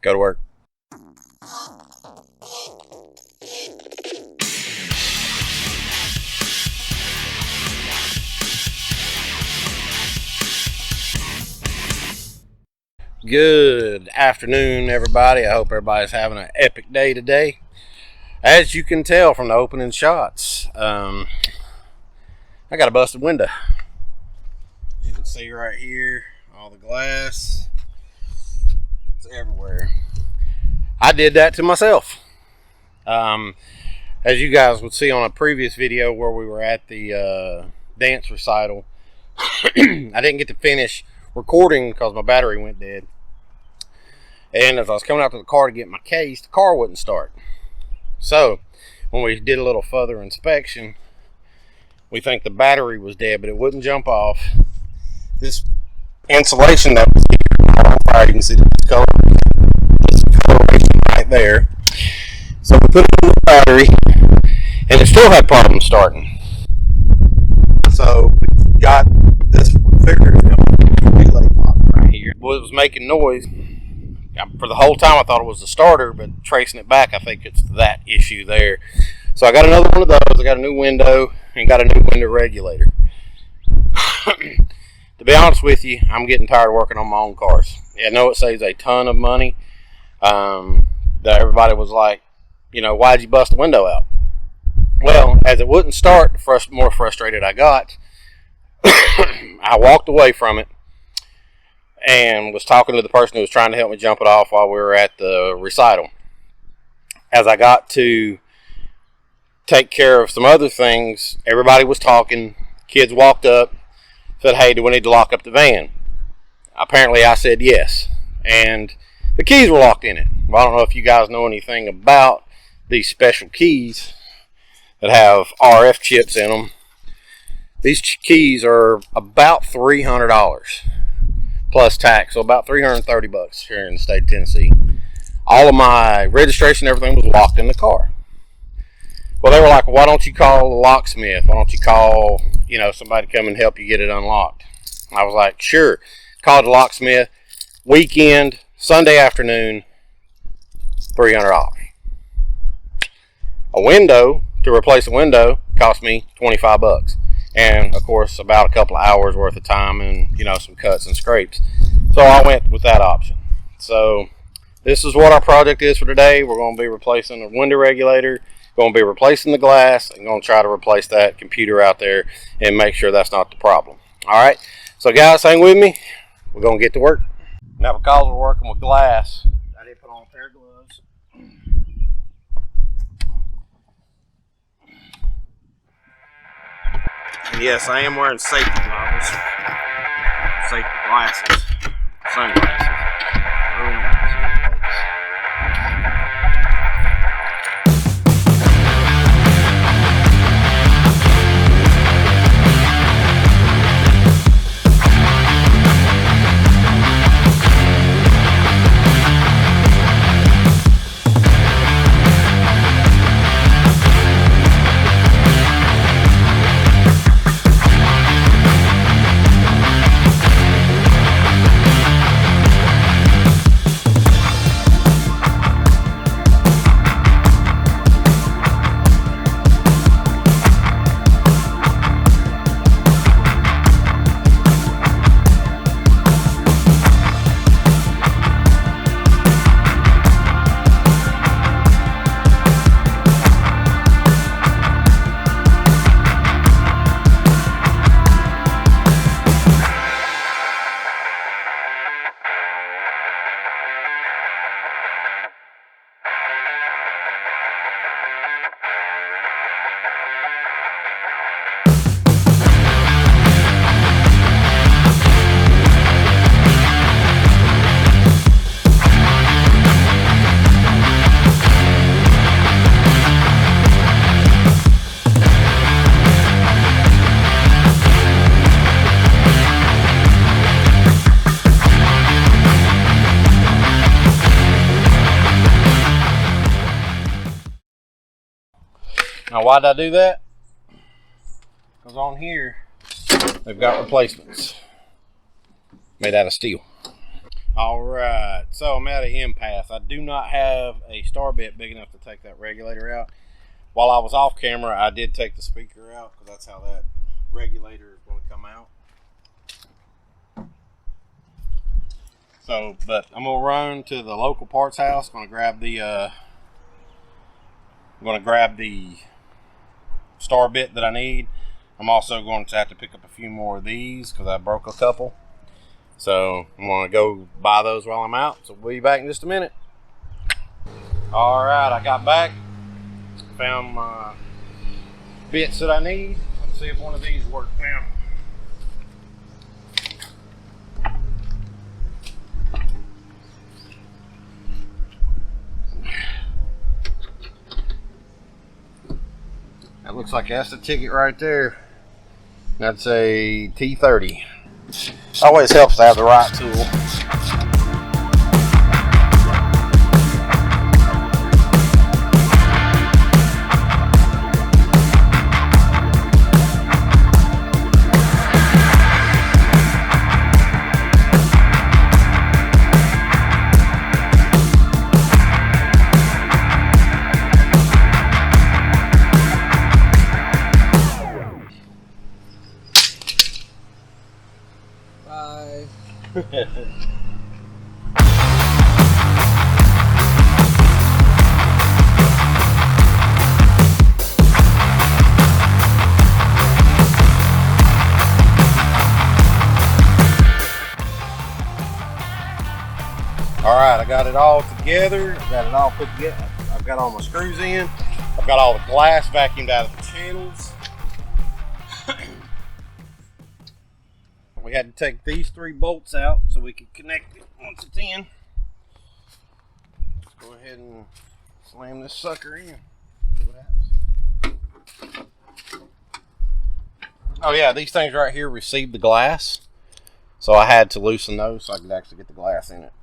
Go to work. Good afternoon, everybody. I hope everybody's having an epic day today. As you can tell from the opening shots, I got a busted window. You can see right here, all the glass. It's everywhere. I did that to myself. As you guys would see on a previous video where we were at the dance recital, I didn't get to finish recording because my battery went dead. And as I was coming out to the car to get my case, the car wouldn't start. So when we did a little further inspection, we think the battery was dead, but it wouldn't jump off. This insulation that was here on fire, you can see this coloration right there. So we put it in the battery, and it still had problems starting. So we got this, we figured it out, relay box right here. Well, it was making noise. For the whole time I thought it was the starter, but tracing it back, I think it's that issue there. So I got another one of those. I got a new window and got a new window regulator. To be honest with you, I'm getting tired of working on my own cars. Yeah, I know it saves a ton of money. That everybody was like, you know, why'd you bust the window out? Well, as it wouldn't start, the more frustrated I got. I walked away from it and was talking to the person who was trying to help me jump it off while we were at the recital. As I got to take care of some other things, everybody was talking. Kids walked up, said, hey, do we need to lock up the van? Apparently I said yes, and the keys were locked in it. Well, I don't know if you guys know anything about these special keys that have RF chips in them. These keys are about $300 plus tax, so about $330 here in the state of Tennessee. All of my registration, everything was locked in the car. Well, they were like, well, why don't you call the locksmith? Why don't you call, somebody to come and help you get it unlocked? I was like, sure. Called the locksmith. Weekend, Sunday afternoon, $300. A window, to replace a window, cost me $25. And of course about a couple of hours worth of time and some cuts and scrapes. So I went with that option. So this is what our project is for today. We're going to be replacing the window regulator, going to be replacing the glass, and going to try to replace that computer out there and make sure that's not the problem. Alright, so guys, hang with me. We're going to get to work. Now, because we're working with glass, I did put on a pair of gloves. Yes, I am wearing safety goggles, safety glasses, sunglasses. Now, why did I do that? Because on here, they've got replacements made out of steel. Alright, so I'm at an impasse. I do not have a star bit big enough to take that regulator out. While I was off camera, I did take the speaker out because that's how that regulator is going to come out. So, but I'm going to run to the local parts house. I'm going to grab the star bit that I need. I'm also going to have to pick up a few more of these because I broke a couple. So I'm going to go buy those while I'm out. So we'll be back in just a minute. Alright, I got back. Found my bits that I need. Let's see if one of these work now. That looks like that's the ticket right there. That's a T30. Always helps to have the right tool. Bye. Alright, I got it all together. Got it all put together. I've got all my screws in. I've got all the glass vacuumed out of the channels. We had to take these 3 bolts out so we could connect it once it's in. Let's go ahead and slam this sucker in. See what happens. Oh yeah, these things right here receive the glass. So I had to loosen those so I could actually get the glass in it.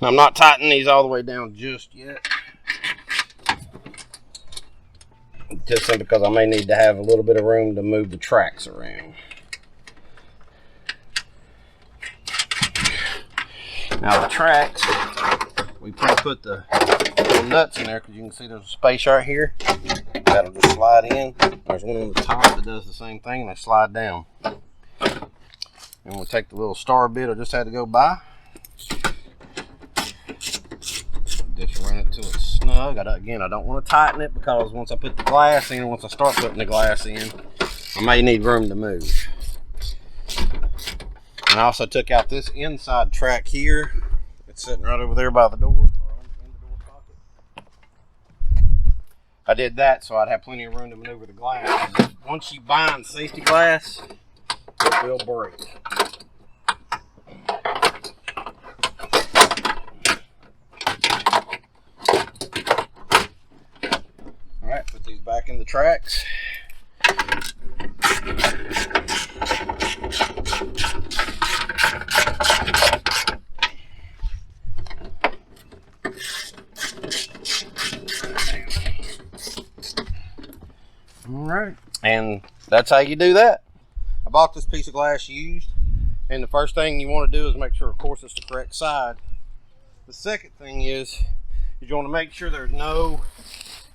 I'm not tightening these all the way down just yet. Just simply because I may need to have a little bit of room to move the tracks around. Now the tracks, we put the little nuts in there because you can see there's a space right here. That'll just slide in. There's one on the top that does the same thing and they slide down. And we'll take the little star bit I just had to go buy. Just run it till it's snug. Again, I don't want to tighten it because once I put the glass in, once I start putting the glass in, I may need room to move. And I also took out this inside track here. It's sitting right over there by the door. I did that so I'd have plenty of room to maneuver the glass. Once you bind safety glass, it will break. Alright, put these back in the tracks. Alright, and that's how you do that. I bought this piece of glass used, and the first thing you want to do is make sure, of course, it's the correct side. The second thing is you want to make sure there's no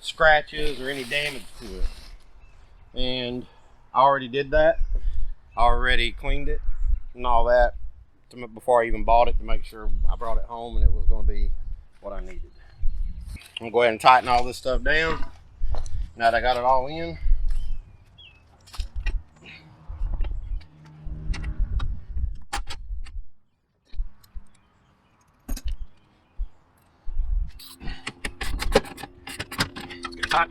scratches or any damage to it. And I already did that. I already cleaned it and all that before I even bought it to make sure I brought it home and it was going to be what I needed. I'm going to go ahead and tighten all this stuff down. Now that I got it all in, let's get tight.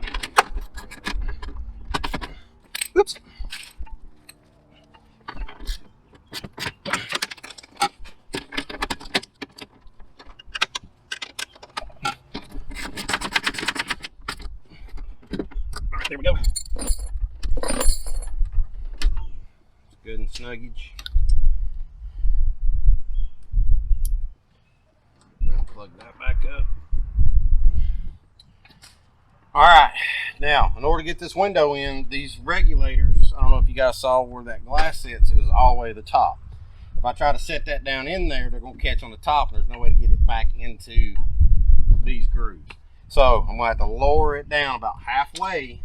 Oops. There we go. It's good and snuggage. Plug that back up. Alright, now in order to get this window in, these regulators, I don't know if you guys saw where that glass sits, is all the way to the top. If I try to set that down in there, they're going to catch on the top, and there's no way to get it back into these grooves. So I'm going to have to lower it down about halfway.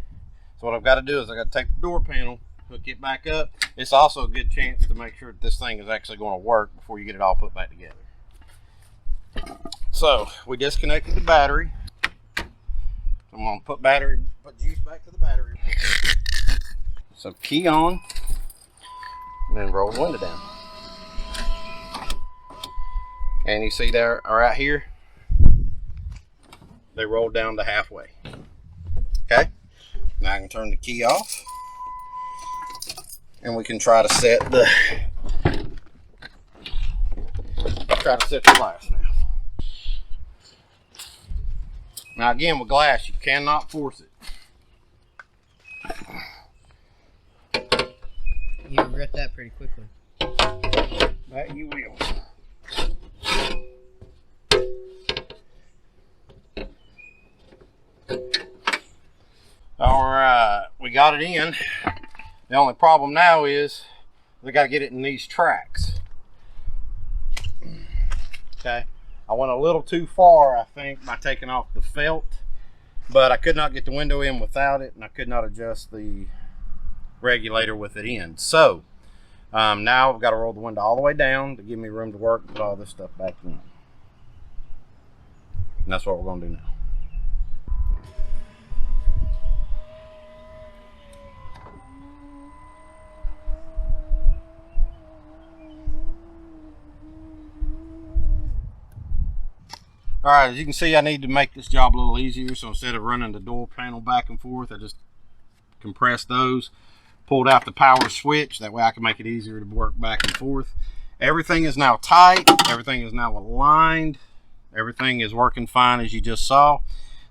So what I've got to do is I've got to take the door panel, hook it back up. It's also a good chance to make sure that this thing is actually going to work before you get it all put back together. So we disconnected the battery. I'm going to put juice back to the battery. So key on, and then roll the window down. And you see there, right here, they rolled down to halfway. Okay, now I can turn the key off, and we can try to set the glass now. Now again, with glass, you cannot force it. You regret that pretty quickly. That you will. Alright, we got it in. The only problem now is we got to get it in these tracks. Okay. I went a little too far, I think, by taking off the felt, but I could not get the window in without it, and I could not adjust the regulator with it in. So now I've got to roll the window all the way down to give me room to work and put all this stuff back in. And that's what we're going to do now. Alright, as you can see, I need to make this job a little easier, so instead of running the door panel back and forth, I just compressed those, pulled out the power switch, that way I can make it easier to work back and forth. Everything is now tight, everything is now aligned, everything is working fine as you just saw.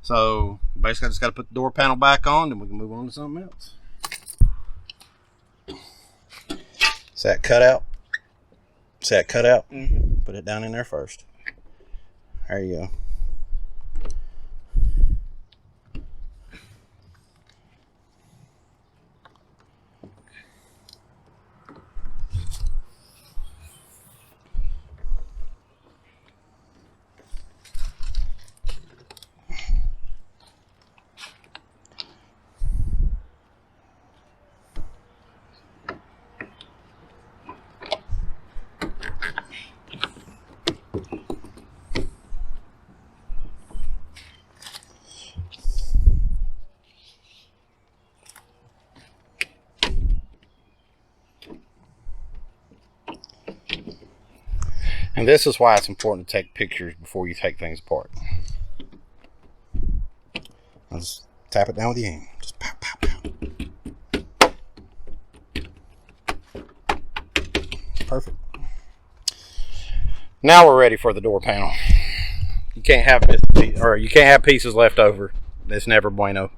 So basically I just got to put the door panel back on and we can move on to something else. See that cutout? See that cutout? Put it down in there first. There you go. And this is why it's important to take pictures before you take things apart. Just tap it down with your hand. Just pow, pow, pow. Perfect. Now we're ready for the door panel. You can't have pieces left over. It's never bueno.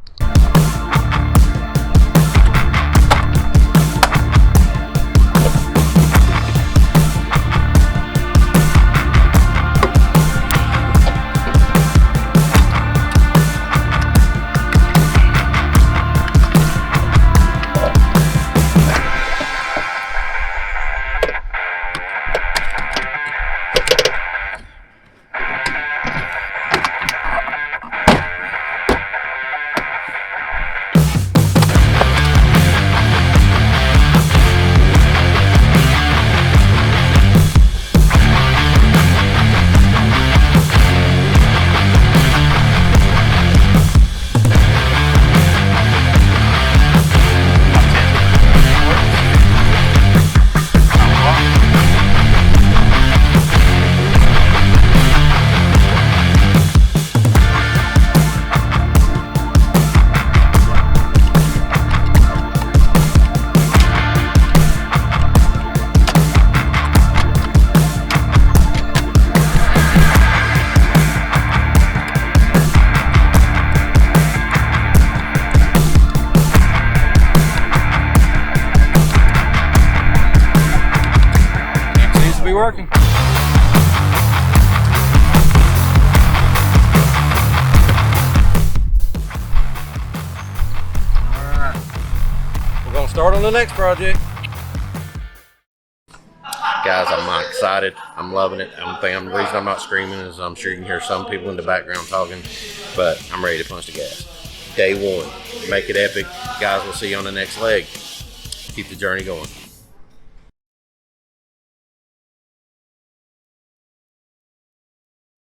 start on the next project. Guys, I'm excited. I'm loving it. The reason I'm not screaming is I'm sure you can hear some people in the background talking, but I'm ready to punch the gas. Day one. Make it epic. Guys, we'll see you on the next leg. Keep the journey going.